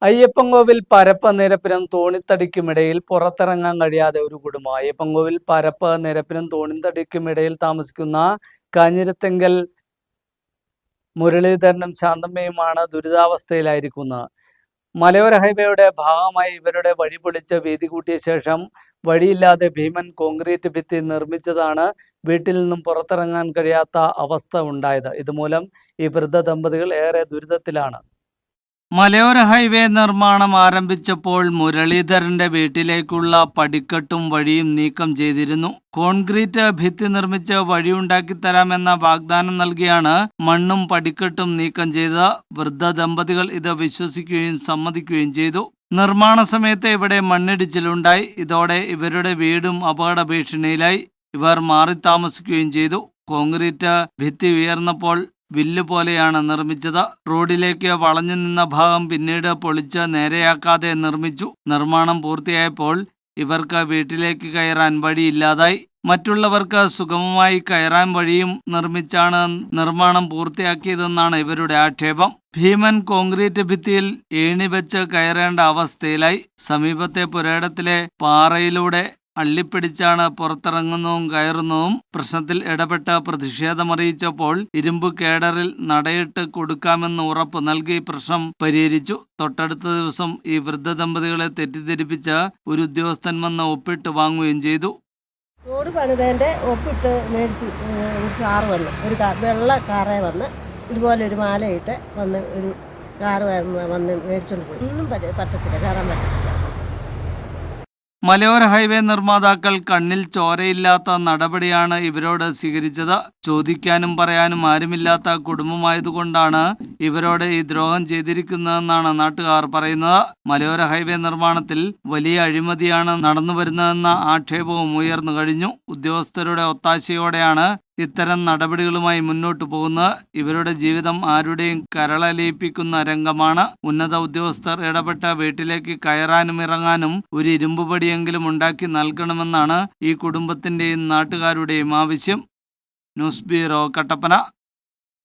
അയ്യപ്പൻകോവിൽ പരപ്പ് നിരപ്പിനും തോണിത്തടിക്കുമിടയിൽ പുറത്തിറങ്ങാൻ കഴിയാതെ ഒരു കുടുംബം. അയ്യപ്പൻകോവിൽ പരപ്പ് നിരപ്പിനും തോണിത്തടിക്കുമിടയിൽ താമസിക്കുന്ന കാഞ്ഞിരത്തിങ്കൽ മുരളീധരനും ശാന്തമ്മയുമാണ് ദുരിതാവസ്ഥയിലായിരിക്കുന്നത്. മലയോര ഹൈവേയുടെ ഭാഗമായി ഇവരുടെ വഴി പൊളിച്ച് വീതി കൂട്ടിയ ശേഷം വഴിയില്ലാതെ ഭീമൻ കോൺക്രീറ്റ് ഭിത്തി നിർമ്മിച്ചതാണ് വീട്ടിൽ നിന്നും പുറത്തിറങ്ങാൻ കഴിയാത്ത അവസ്ഥ ഉണ്ടായത്. ഇതുമൂലം ഈ വൃദ്ധ ദമ്പതികൾ ഏറെ ദുരിതത്തിലാണ്. മലയോര ഹൈവേ നിർമ്മാണം ആരംഭിച്ചപ്പോൾ മുരളീധരന്റെ വീട്ടിലേക്കുള്ള പടിക്കെട്ടും വഴിയും നീക്കം ചെയ്തിരുന്നു. കോൺക്രീറ്റ് ഭിത്തി നിർമ്മിച്ച് വഴിയുണ്ടാക്കി തരാമെന്ന വാഗ്ദാനം നൽകിയാണ് മണ്ണും പടിക്കെട്ടും നീക്കം ചെയ്തത്. വൃദ്ധ ദമ്പതികൾ ഇത് വിശ്വസിക്കുകയും സമ്മതിക്കുകയും ചെയ്തു. നിർമ്മാണ സമയത്ത് ഇവിടെ മണ്ണിടിച്ചിലുണ്ടായി. ഇതോടെ ഇവരുടെ വീടും അപകട ഭീഷണിയിലായി. ഇവർ മാറി താമസിക്കുകയും ചെയ്തു. കോൺക്രീറ്റ് ഭിത്തി ഉയർന്നപ്പോൾ വില്ല് പോലെയാണ് നിർമ്മിച്ചത്. റോഡിലേക്ക് വളഞ്ഞു നിന്ന ഭാഗം പിന്നീട് പൊളിച്ച് നേരെയാക്കാതെ നിർമ്മിച്ചു. നിർമ്മാണം പൂർത്തിയായപ്പോൾ ഇവർക്ക് വീട്ടിലേക്ക് കയറാൻ വഴിയില്ലാതായി. മറ്റുള്ളവർക്ക് സുഗമമായി കയറാൻ വഴിയും നിർമ്മിച്ചാണ് നിർമ്മാണം പൂർത്തിയാക്കിയതെന്നാണ് ഇവരുടെ ആക്ഷേപം. ഭീമൻ കോൺക്രീറ്റ് ഭിത്തിയിൽ ഏണി വെച്ച് കയറേണ്ട അവസ്ഥയിലായി. സമീപത്തെ പുരയിടത്തിലെ പാറയിലൂടെ അള്ളിപ്പിടിച്ചാണ് പുറത്തിറങ്ങുന്നതും കയറുന്നതും. പ്രശ്നത്തിൽ ഇടപെട്ട് പ്രതിഷേധമറിയിച്ചപ്പോൾ ഇരുമ്പ് കേഡറിൽ നടയിട്ട് കൊടുക്കാമെന്ന് ഉറപ്പ് നൽകി പ്രശ്നം പരിഹരിച്ചു. തൊട്ടടുത്ത ദിവസം ഈ വൃദ്ധ ദമ്പതികളെ തെറ്റിദ്ധരിപ്പിച്ച് ഒരു ഉദ്യോഗസ്ഥൻ വന്ന് ഒപ്പിട്ട് വാങ്ങുകയും ചെയ്തു. റോഡ് പണിതതിൻ്റെ ഒപ്പിട്ട് മേടിച്ചു. കാറ് വന്ന് ഒരു വെള്ള കാറേ വന്ന് ഇതുപോലെ ഒരു മാലയിട്ട് വന്ന് ഒരു കാറ് വന്ന് മേടിച്ചുകൊണ്ട് പോയി. ഒന്നും പറ്റത്തില്ല, കയറാൻ പറ്റത്തില്ല. മലയോര ഹൈവേ നിർമ്മാതാക്കൾ കണ്ണിൽ ചോരയില്ലാത്ത നടപടിയാണ് ഇവരോട് സ്വീകരിച്ചത്. ചോദിക്കാനും പറയാനും ആരുമില്ലാത്ത കുടുംബമായതുകൊണ്ടാണ് ഇവരോട് ഈ ദ്രോഹം ചെയ്തിരിക്കുന്നതെന്നാണ് നാട്ടുകാർ പറയുന്നത്. മലയോര ഹൈവേ നിർമ്മാണത്തിൽ വലിയ അഴിമതിയാണ് നടന്നുവരുന്നതെന്ന ആക്ഷേപവും ഉയർന്നു കഴിഞ്ഞു. ഉദ്യോഗസ്ഥരുടെ ഒത്താശയോടെയാണ് ഇത്തരം നടപടികളുമായി മുന്നോട്ടു പോകുന്നത്. ഇവരുടെ ജീവിതം ആരുടെയും കരളലിയിപ്പിക്കുന്ന രംഗമാണ്. ഉന്നത ഉദ്യോഗസ്ഥർ ഇടപെട്ട വീട്ടിലേക്ക് കയറാനും ഇറങ്ങാനും ഒരു ഇരുമ്പുപടിയെങ്കിലും ഉണ്ടാക്കി നൽകണമെന്നാണ് ഈ കുടുംബത്തിൻ്റെയും നാട്ടുകാരുടെയും ആവശ്യം. News bureau, Kattappana.